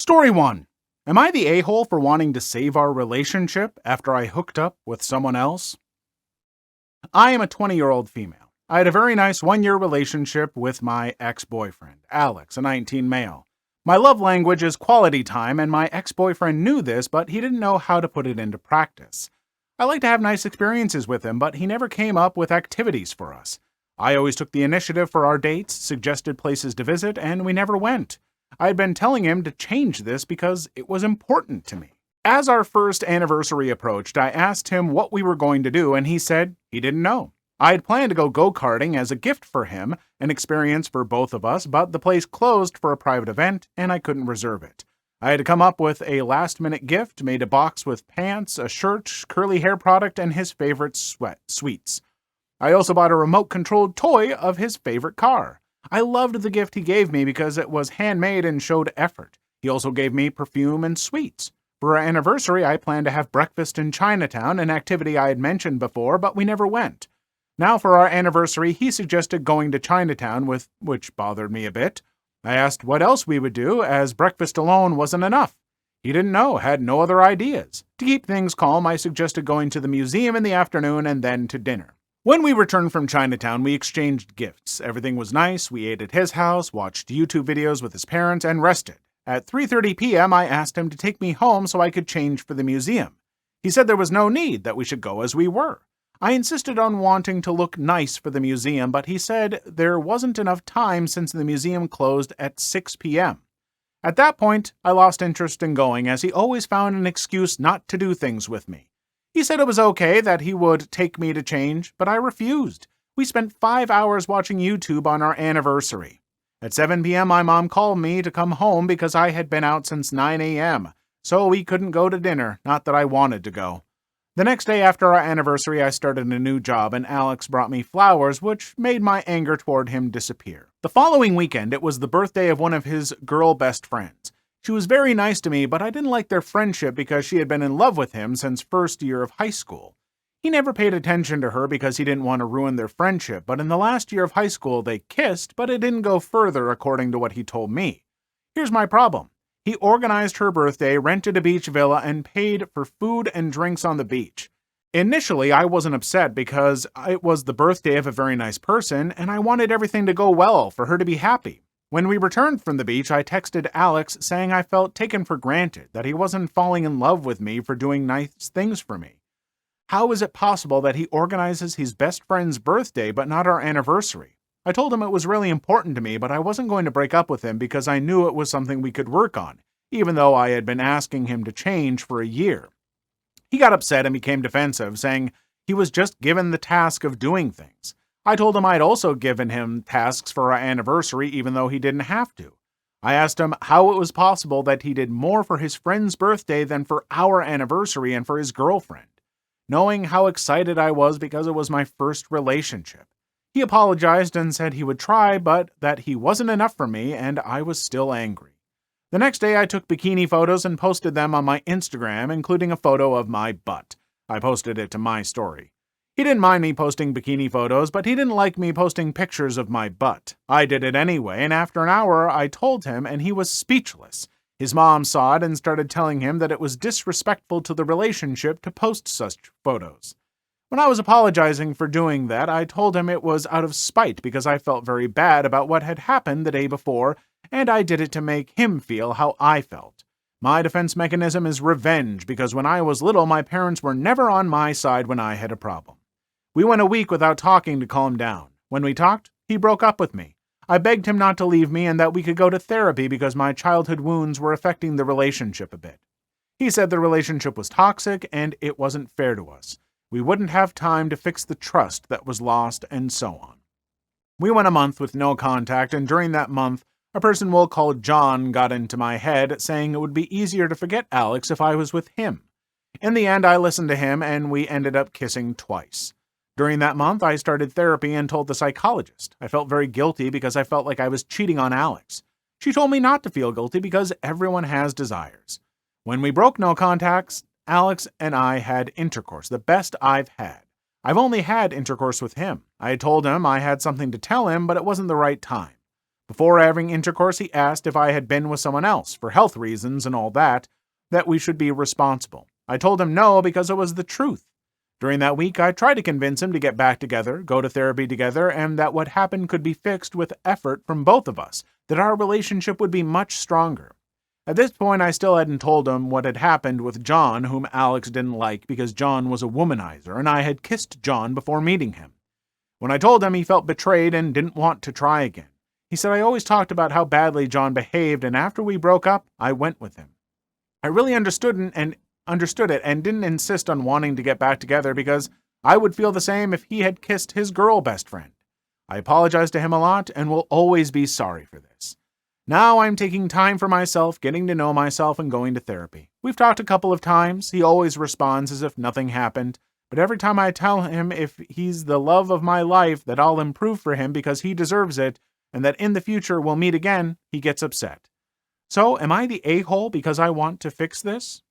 Story 1. Am I the a-hole for wanting to save our relationship after I hooked up with someone else? I am a 20-year-old female. I had a very nice 1-year relationship with my ex-boyfriend, Alex, a 19 male. My love language is quality time, and my ex-boyfriend knew this, but he didn't know how to put it into practice. I like to have nice experiences with him, but he never came up with activities for us. I always took the initiative for our dates, suggested places to visit, and we never went. I had been telling him to change this because it was important to me. As our first anniversary approached, I asked him what we were going to do, and he said he didn't know. I had planned to go go-karting as a gift for him, an experience for both of us, but the place closed for a private event, and I couldn't reserve it. I had to come up with a last-minute gift, made a box with pants, a shirt, curly hair product, and his favorite sweets. I also bought a remote-controlled toy of his favorite car. I loved the gift he gave me because it was handmade and showed effort. He also gave me perfume and sweets. For our anniversary, I planned to have breakfast in Chinatown, an activity I had mentioned before, but we never went. Now for our anniversary, he suggested going to Chinatown, which bothered me a bit. I asked what else we would do, as breakfast alone wasn't enough. He didn't know, had no other ideas. To keep things calm, I suggested going to the museum in the afternoon and then to dinner. When we returned from Chinatown, we exchanged gifts. Everything was nice. We ate at his house, watched YouTube videos with his parents, and rested. At 3:30 p.m., I asked him to take me home so I could change for the museum. He said there was no need, that we should go as we were. I insisted on wanting to look nice for the museum, but he said there wasn't enough time since the museum closed at 6 p.m. At that point, I lost interest in going, as he always found an excuse not to do things with me. He said it was okay that he would take me to change, but I refused. We spent 5 hours watching YouTube on our anniversary. At 7 p.m., my mom called me to come home because I had been out since 9 a.m., so we couldn't go to dinner, not that I wanted to go. The next day after our anniversary, I started a new job, and Alex brought me flowers, which made my anger toward him disappear. The following weekend, it was the birthday of one of his girl best friends. She was very nice to me, but I didn't like their friendship because she had been in love with him since first year of high school. He never paid attention to her because he didn't want to ruin their friendship, but in the last year of high school they kissed, but it didn't go further according to what he told me. Here's my problem. He organized her birthday, rented a beach villa, and paid for food and drinks on the beach. Initially, I wasn't upset because it was the birthday of a very nice person, and I wanted everything to go well for her to be happy. When we returned from the beach, I texted Alex saying I felt taken for granted, that he wasn't falling in love with me for doing nice things for me. How is it possible that he organizes his best friend's birthday but not our anniversary? I told him it was really important to me, but I wasn't going to break up with him because I knew it was something we could work on, even though I had been asking him to change for a year. He got upset and became defensive, saying he was just given the task of doing things. I told him I'd also given him tasks for our anniversary even though he didn't have to. I asked him how it was possible that he did more for his friend's birthday than for our anniversary and for his girlfriend, knowing how excited I was because it was my first relationship. He apologized and said he would try, but that he wasn't enough for me, and I was still angry. The next day I took bikini photos and posted them on my Instagram, including a photo of my butt. I posted it to my story. He didn't mind me posting bikini photos, but he didn't like me posting pictures of my butt. I did it anyway, and after an hour I told him, and he was speechless. His mom saw it and started telling him that it was disrespectful to the relationship to post such photos. When I was apologizing for doing that, I told him it was out of spite because I felt very bad about what had happened the day before, and I did it to make him feel how I felt. My defense mechanism is revenge because when I was little, my parents were never on my side when I had a problem. We went a week without talking to calm down. When we talked, he broke up with me. I begged him not to leave me and that we could go to therapy because my childhood wounds were affecting the relationship a bit. He said the relationship was toxic and it wasn't fair to us. We wouldn't have time to fix the trust that was lost, and so on. We went a month with no contact, and during that month, a person we'll call John got into my head, saying it would be easier to forget Alex if I was with him. In the end, I listened to him, and we ended up kissing twice. During that month, I started therapy and told the psychologist. I felt very guilty because I felt like I was cheating on Alex. She told me not to feel guilty because everyone has desires. When we broke no contacts, Alex and I had intercourse, the best I've had. I've only had intercourse with him. I had told him I had something to tell him, but it wasn't the right time. Before having intercourse, he asked if I had been with someone else, for health reasons and all that we should be responsible. I told him no because it was the truth. During that week, I tried to convince him to get back together, go to therapy together, and that what happened could be fixed with effort from both of us, that our relationship would be much stronger. At this point, I still hadn't told him what had happened with John, whom Alex didn't like because John was a womanizer, and I had kissed John before meeting him. When I told him, he felt betrayed and didn't want to try again. He said I always talked about how badly John behaved, and after we broke up, I went with him. I really understood it and didn't insist on wanting to get back together because I would feel the same if he had kissed his girl best friend. I apologized to him a lot and will always be sorry for this. Now I'm taking time for myself, getting to know myself, and going to therapy. We've talked a couple of times. He always responds as if nothing happened, but every time I tell him if he's the love of my life, that I'll improve for him because he deserves it, and that in the future we'll meet again, he gets upset. So, am I the a-hole because I want to fix this?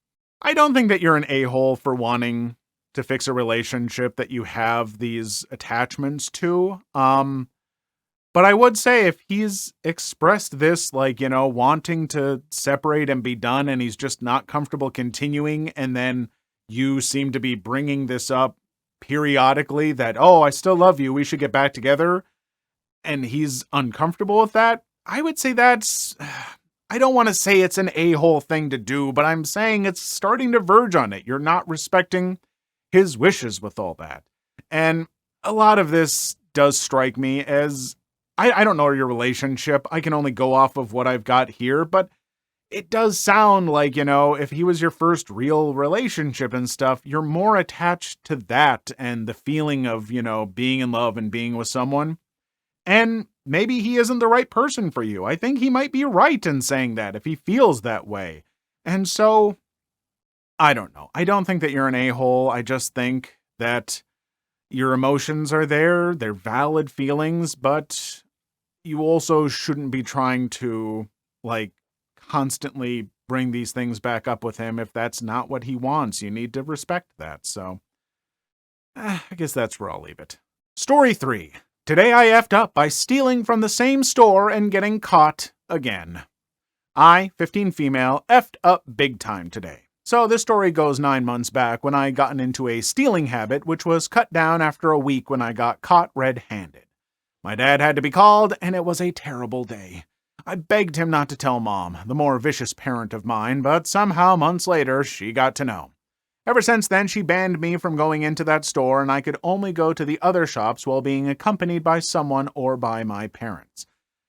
I don't think that you're an a-hole for wanting to fix a relationship that you have these attachments to. But I would say if he's expressed this, wanting to separate and be done, and he's just not comfortable continuing, and then you seem to be bringing this up periodically that, oh, I still love you, we should get back together, and he's uncomfortable with that, I would say that's... I don't want to say it's an a-hole thing to do, but I'm saying it's starting to verge on it. You're not respecting his wishes with all that. And a lot of this does strike me as, I don't know your relationship. I can only go off of what I've got here, but it does sound like, if he was your first real relationship and stuff, you're more attached to that and the feeling of, being in love and being with someone. And maybe he isn't the right person for you. I think he might be right in saying that if he feels that way. And so, I don't know. I don't think that you're an a-hole. I just think that your emotions are there. They're valid feelings, but you also shouldn't be trying to, constantly bring these things back up with him if that's not what he wants. You need to respect that. So, I guess that's where I'll leave it. Story 3. Today I effed up by stealing from the same store and getting caught again. I, 15 female, effed up big time today. So this story goes 9 months back when I gotten into a stealing habit, which was cut down after a week when I got caught red-handed. My dad had to be called, and it was a terrible day. I begged him not to tell Mom, the more vicious parent of mine, but somehow months later she got to know. Ever since then, she banned me from going into that store, and I could only go to the other shops while being accompanied by someone or by my parents.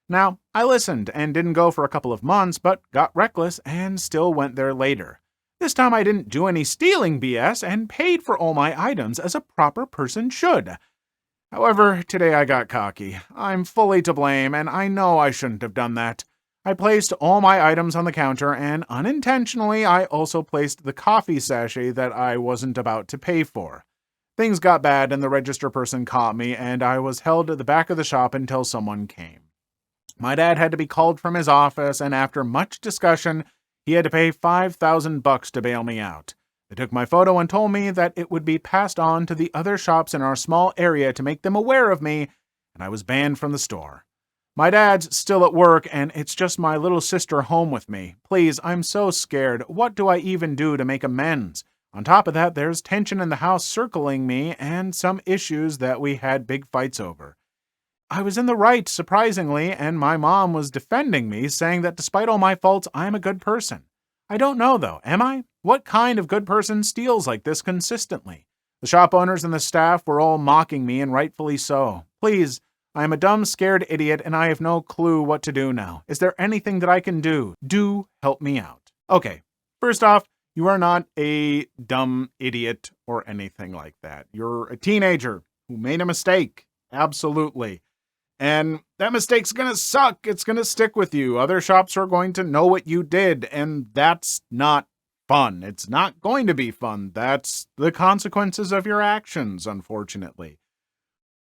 Now, I listened and didn't go for a couple of months, but got reckless and still went there later. This time I didn't do any stealing BS and paid for all my items as a proper person should. However, today I got cocky. I'm fully to blame, and I know I shouldn't have done that. I placed all my items on the counter, and unintentionally, I also placed the coffee sachet that I wasn't about to pay for. Things got bad, and the register person caught me, and I was held at the back of the shop until someone came. My dad had to be called from his office, and after much discussion, he had to pay $5,000 to bail me out. They took my photo and told me that it would be passed on to the other shops in our small area to make them aware of me, and I was banned from the store. My dad's still at work, and it's just my little sister home with me. Please, I'm so scared. What do I even do to make amends? On top of that, there's tension in the house circling me and some issues that we had big fights over. I was in the right, surprisingly, and my mom was defending me, saying that despite all my faults, I'm a good person. I don't know, though, am I? What kind of good person steals like this consistently? The shop owners and the staff were all mocking me, and rightfully so. Please, I am a dumb, scared idiot, and I have no clue what to do now. Is there anything that I can do? Do help me out. Okay, first off, you are not a dumb idiot or anything like that. You're a teenager who made a mistake. Absolutely. And that mistake's gonna suck. It's gonna stick with you. Other shops are going to know what you did, and that's not fun. It's not going to be fun. That's the consequences of your actions, unfortunately.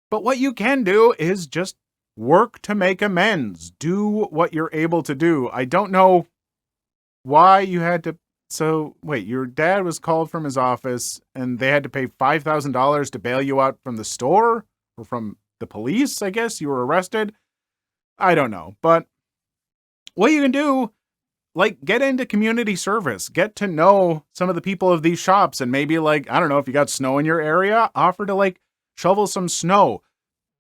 But what you can do is just work to make amends. Do what you're able to do. I don't know why you had to... So, wait, your dad was called from his office and they had to pay $5,000 to bail you out from the store? Or from the police, I guess? You were arrested? I don't know. But what you can do, like, get into community service, get to know some of the people of these shops, and maybe, like, I don't know, if you got snow in your area, offer to, like, shovel some snow.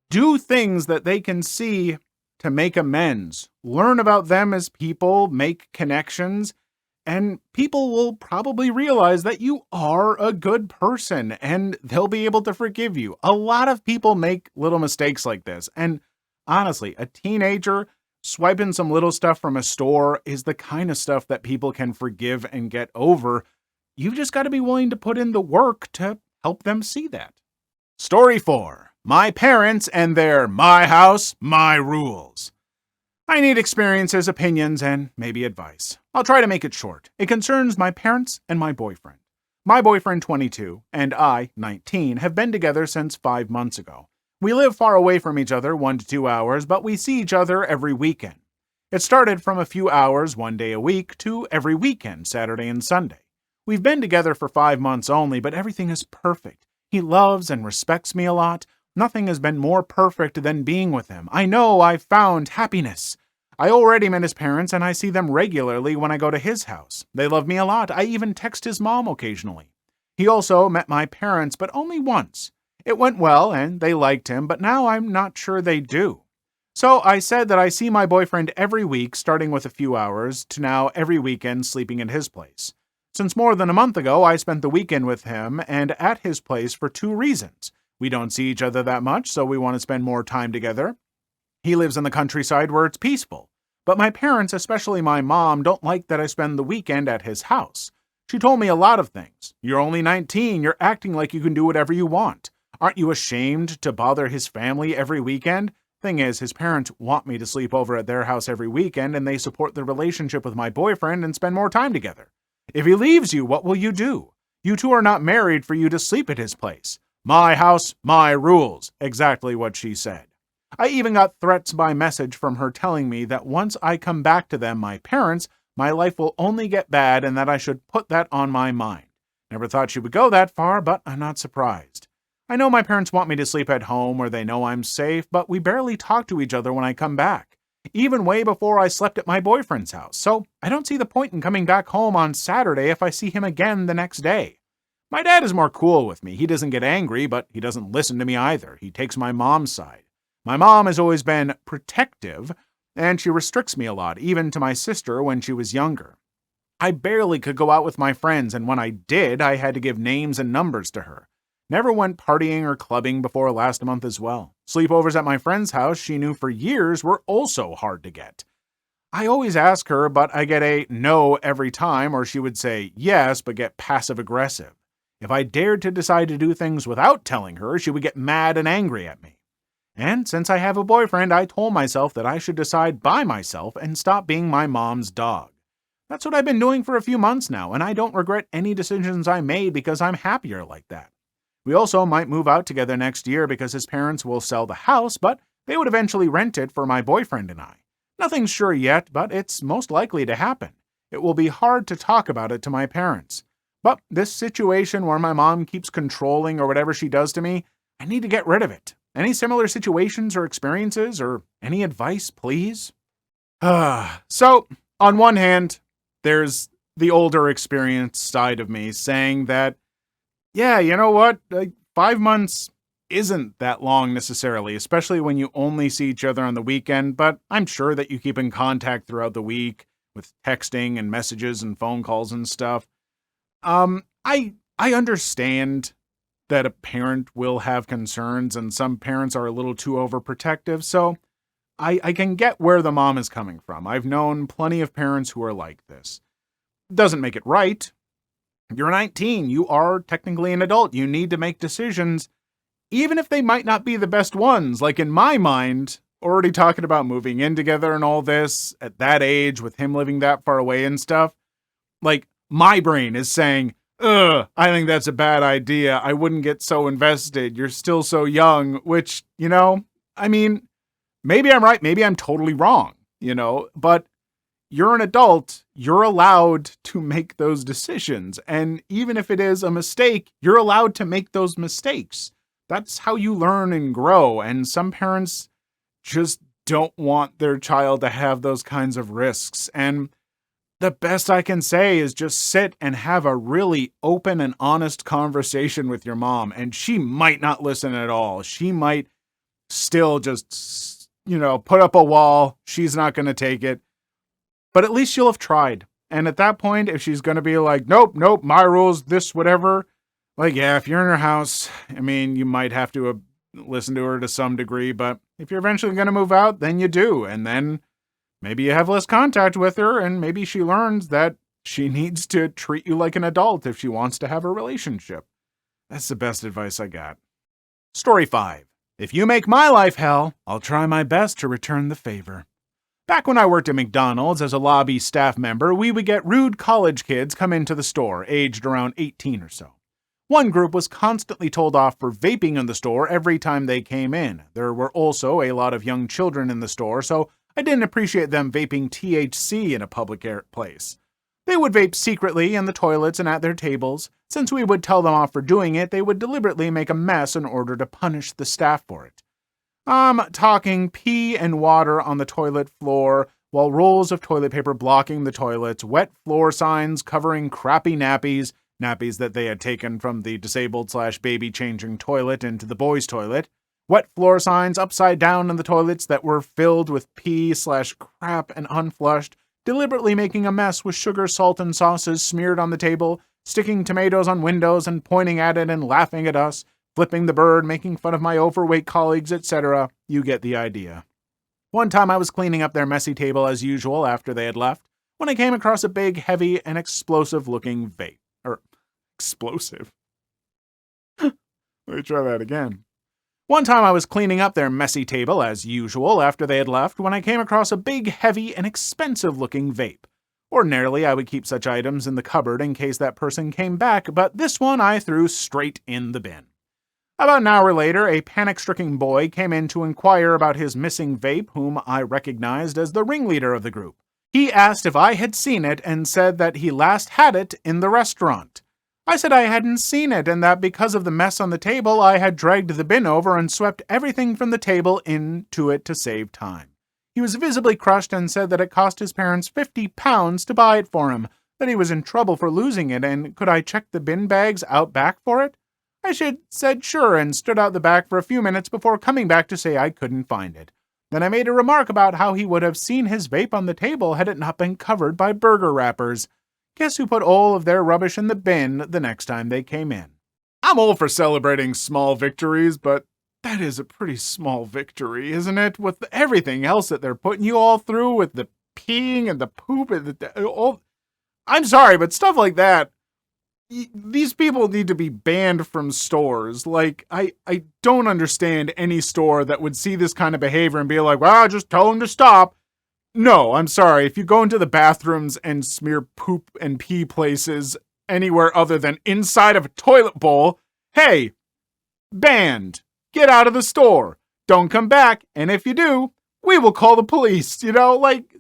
Do things that they can see to make amends. Learn about them as people, make connections, and people will probably realize that you are a good person and they'll be able to forgive you. A lot of people make little mistakes like this. And honestly, a teenager swiping some little stuff from a store is the kind of stuff that people can forgive and get over. You've just got to be willing to put in the work to help them see that. Story 4. My parents and their my house, my rules. I need experiences, opinions, and maybe advice. I'll try to make it short. It concerns my parents and my boyfriend. My boyfriend, 22, and I, 19, have been together since 5 months ago. We live far away from each other, 1 to 2 hours, but we see each other every weekend. It started from a few hours 1 day a week to every weekend, Saturday and Sunday. We've been together for 5 months only, but everything is perfect. He loves and respects me a lot. Nothing has been more perfect than being with him. I know I've found happiness. I already met his parents, and I see them regularly when I go to his house. They love me a lot. I even text his mom occasionally. He also met my parents, but only once. It went well, and they liked him, but now I'm not sure they do. So I said that I see my boyfriend every week, starting with a few hours, to now every weekend sleeping at his place. Since more than a month ago, I spent the weekend with him and at his place for 2 reasons. We don't see each other that much, so we want to spend more time together. He lives in the countryside where it's peaceful. But my parents, especially my mom, don't like that I spend the weekend at his house. She told me a lot of things. You're only 19, you're acting like you can do whatever you want. Aren't you ashamed to bother his family every weekend? Thing is, his parents want me to sleep over at their house every weekend, and they support the relationship with my boyfriend and spend more time together. If he leaves you, what will you do? You two are not married for you to sleep at his place. My house, my rules, exactly what she said. I even got threats by message from her telling me that once I come back to them, my parents, my life will only get bad and that I should put that on my mind. Never thought she would go that far, but I'm not surprised. I know my parents want me to sleep at home where they know I'm safe, but we barely talk to each other when I come back. Even way before I slept at my boyfriend's house, so I don't see the point in coming back home on Saturday if I see him again the next day. My dad is more cool with me. He doesn't get angry, but he doesn't listen to me either. He takes my mom's side. My mom has always been protective, and she restricts me a lot, even to my sister when she was younger. I barely could go out with my friends, and when I did, I had to give names and numbers to her. Never went partying or clubbing before last month as well. Sleepovers at my friend's house she knew for years were also hard to get. I always ask her, but I get a no every time, or she would say yes, but get passive-aggressive. If I dared to decide to do things without telling her, she would get mad and angry at me. And since I have a boyfriend, I told myself that I should decide by myself and stop being my mom's dog. That's what I've been doing for a few months now, and I don't regret any decisions I made because I'm happier like that. We also might move out together next year because his parents will sell the house, but they would eventually rent it for my boyfriend and I. Nothing's sure yet, but it's most likely to happen. It will be hard to talk about it to my parents. But this situation where my mom keeps controlling or whatever she does to me, I need to get rid of it. Any similar situations or experiences or any advice, please? So, on one hand, there's the older experienced side of me saying that, yeah, you know what? 5 months isn't that long necessarily, especially when you only see each other on the weekend, but I'm sure that you keep in contact throughout the week with texting and messages and phone calls and stuff. I understand that a parent will have concerns and some parents are a little too overprotective, so I can get where the mom is coming from. I've known plenty of parents who are like this. Doesn't make it right. You're 19. You are technically an adult. You need to make decisions, even if they might not be the best ones. Like in my mind, already talking about moving in together and all this at that age with him living that far away and stuff. Like my brain is saying, I think that's a bad idea. I wouldn't get so invested. You're still so young, which, I mean, maybe I'm right. Maybe I'm totally wrong, but you're an adult. You're allowed to make those decisions. And even if it is a mistake, you're allowed to make those mistakes. That's how you learn and grow. And some parents just don't want their child to have those kinds of risks. And the best I can say is just sit and have a really open and honest conversation with your mom. And she might not listen at all. She might still just, put up a wall. She's not going to take it. But at least you'll have tried. And at that point, if she's going to be like, nope, my rules, this, whatever. Like, yeah, if you're in her house, you might have to listen to her to some degree. But if you're eventually going to move out, then you do. And then maybe you have less contact with her, and maybe she learns that she needs to treat you like an adult if she wants to have a relationship. That's the best advice I got. Story 5. If you make my life hell, I'll try my best to return the favor. Back when I worked at McDonald's as a lobby staff member, we would get rude college kids come into the store, aged around 18 or so. One group was constantly told off for vaping in the store every time they came in. There were also a lot of young children in the store, so I didn't appreciate them vaping THC in a public place. They would vape secretly in the toilets and at their tables. Since we would tell them off for doing it, they would deliberately make a mess in order to punish the staff for it. I'm talking pee and water on the toilet floor, while rolls of toilet paper blocking the toilets, wet floor signs covering crappy nappies that they had taken from the disabled/baby changing toilet into the boys' toilet, wet floor signs upside down in the toilets that were filled with pee/crap and unflushed, deliberately making a mess with sugar, salt, and sauces smeared on the table, sticking tomatoes on windows and pointing at it and laughing at us, flipping the bird, making fun of my overweight colleagues, etc. You get the idea. One time I was cleaning up their messy table as usual after they had left, when I came across a big, heavy, and explosive-looking vape. Explosive. Let me try that again. One time I was cleaning up their messy table as usual after they had left when I came across a big, heavy, and expensive-looking vape. Ordinarily, I would keep such items in the cupboard in case that person came back, but this one I threw straight in the bin. About an hour later, a panic-stricken boy came in to inquire about his missing vape, whom I recognized as the ringleader of the group. He asked if I had seen it and said that he last had it in the restaurant. I said I hadn't seen it and that because of the mess on the table, I had dragged the bin over and swept everything from the table into it to save time. He was visibly crushed and said that it cost his parents £50 to buy it for him, that he was in trouble for losing it, and could I check the bin bags out back for it? I said sure and stood out the back for a few minutes before coming back to say I couldn't find it. Then I made a remark about how he would have seen his vape on the table had it not been covered by burger wrappers. Guess who put all of their rubbish in the bin the next time they came in? I'm all for celebrating small victories, but that is a pretty small victory, isn't it? With everything else that they're putting you all through with the peeing and the poop and all. I'm sorry, but stuff like that, these people need to be banned from stores. Like, I don't understand any store that would see this kind of behavior and be like, well, just tell them to stop. No, I'm sorry. If you go into the bathrooms and smear poop and pee places anywhere other than inside of a toilet bowl, hey, banned. Get out of the store. Don't come back. And if you do, we will call the police.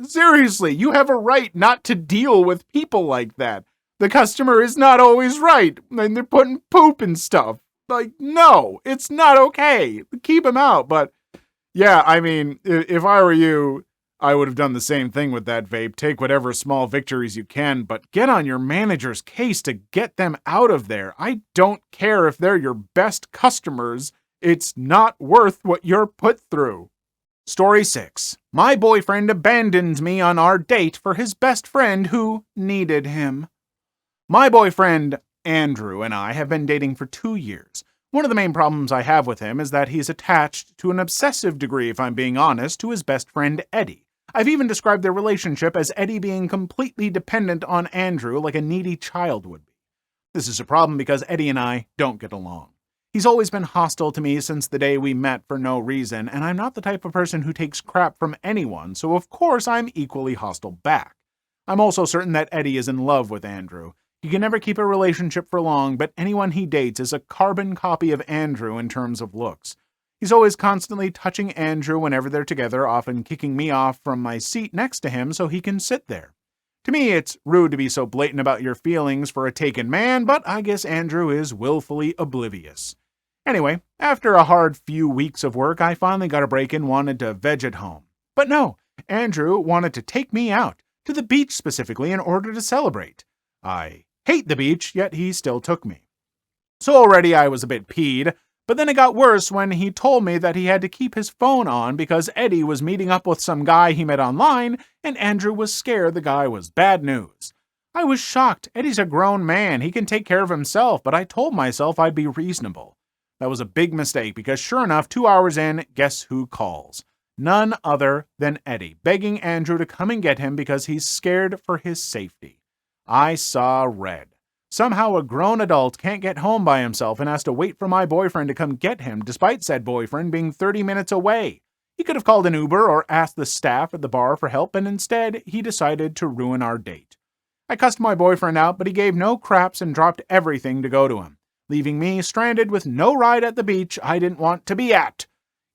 Seriously, you have a right not to deal with people like that. The customer is not always right, and they're putting poop and stuff. No, it's not okay. Keep them out. But yeah, if I were you, I would have done the same thing with that vape. Take whatever small victories you can, but get on your manager's case to get them out of there. I don't care if they're your best customers. It's not worth what you're put through. Story 6. My boyfriend abandoned me on our date for his best friend who needed him. My boyfriend, Andrew, and I have been dating for 2 years. One of the main problems I have with him is that he's attached to an obsessive degree, if I'm being honest, to his best friend, Eddie. I've even described their relationship as Eddie being completely dependent on Andrew like a needy child would be. This is a problem because Eddie and I don't get along. He's always been hostile to me since the day we met for no reason, and I'm not the type of person who takes crap from anyone, so of course I'm equally hostile back. I'm also certain that Eddie is in love with Andrew. He can never keep a relationship for long, but anyone he dates is a carbon copy of Andrew in terms of looks. He's always constantly touching Andrew whenever they're together, often kicking me off from my seat next to him so he can sit there. To me, it's rude to be so blatant about your feelings for a taken man, but I guess Andrew is willfully oblivious. Anyway, after a hard few weeks of work, I finally got a break and wanted to veg at home. But no, Andrew wanted to take me out, to the beach specifically, in order to celebrate. I hate the beach, yet he still took me. So already I was a bit peed, but then it got worse when he told me that he had to keep his phone on because Eddie was meeting up with some guy he met online, and Andrew was scared the guy was bad news. I was shocked. Eddie's a grown man. He can take care of himself, but I told myself I'd be reasonable. That was a big mistake because sure enough, 2 hours in, guess who calls? None other than Eddie, begging Andrew to come and get him because he's scared for his safety. I saw red. Somehow a grown adult can't get home by himself and has to wait for my boyfriend to come get him, despite said boyfriend being 30 minutes away. He could have called an Uber or asked the staff at the bar for help, and instead, he decided to ruin our date. I cussed my boyfriend out, but he gave no craps and dropped everything to go to him, leaving me stranded with no ride at the beach I didn't want to be at.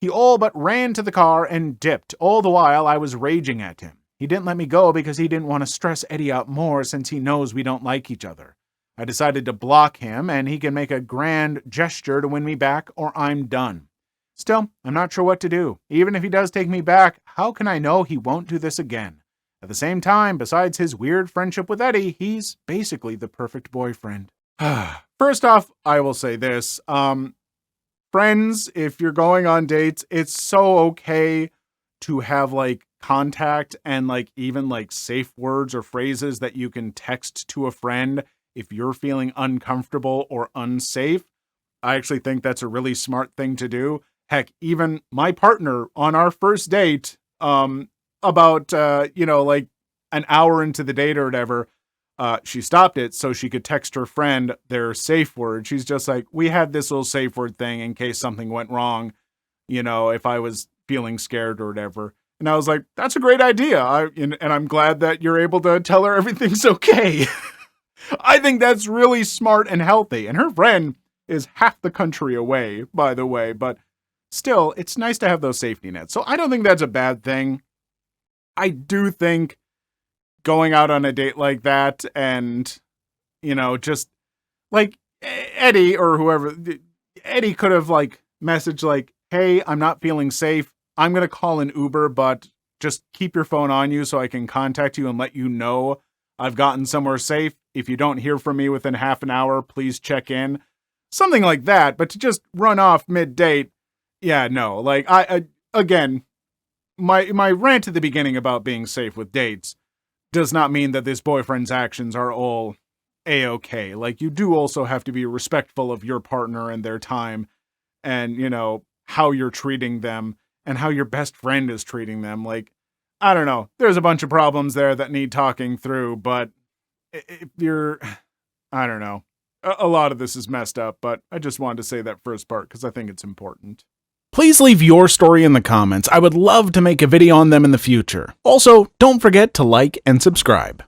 He all but ran to the car and dipped, all the while I was raging at him. He didn't let me go because he didn't want to stress Eddie out more since he knows we don't like each other. I decided to block him, and he can make a grand gesture to win me back, or I'm done. Still, I'm not sure what to do. Even if he does take me back, how can I know he won't do this again? At the same time, besides his weird friendship with Eddie, he's basically the perfect boyfriend. First off, I will say this. Friends, if you're going on dates, it's so okay to have contact and even safe words or phrases that you can text to a friend if you're feeling uncomfortable or unsafe. I actually think that's a really smart thing to do. Heck, even my partner on our first date, about an hour into the date or whatever, she stopped it so she could text her friend their safe word. She's just like, we had this little safe word thing in case something went wrong, if I was feeling scared or whatever. And I was like, that's a great idea. And I'm glad that you're able to tell her everything's okay. I think that's really smart and healthy. And her friend is half the country away, by the way. But still, it's nice to have those safety nets. So I don't think that's a bad thing. I do think going out on a date like that and, just Eddie or whoever, Eddie could have messaged hey, I'm not feeling safe. I'm going to call an Uber, but just keep your phone on you so I can contact you and let you know I've gotten somewhere safe. If you don't hear from me within half an hour, please check in. Something like that, but to just run off mid-date, yeah, no. Again, my rant at the beginning about being safe with dates does not mean that this boyfriend's actions are all A-okay. You do also have to be respectful of your partner and their time and, how you're treating them and how your best friend is treating them. I don't know. There's a bunch of problems there that need talking through, but if you're, I don't know. A lot of this is messed up, but I just wanted to say that first part because I think it's important. Please leave your story in the comments. I would love to make a video on them in the future. Also, don't forget to like and subscribe.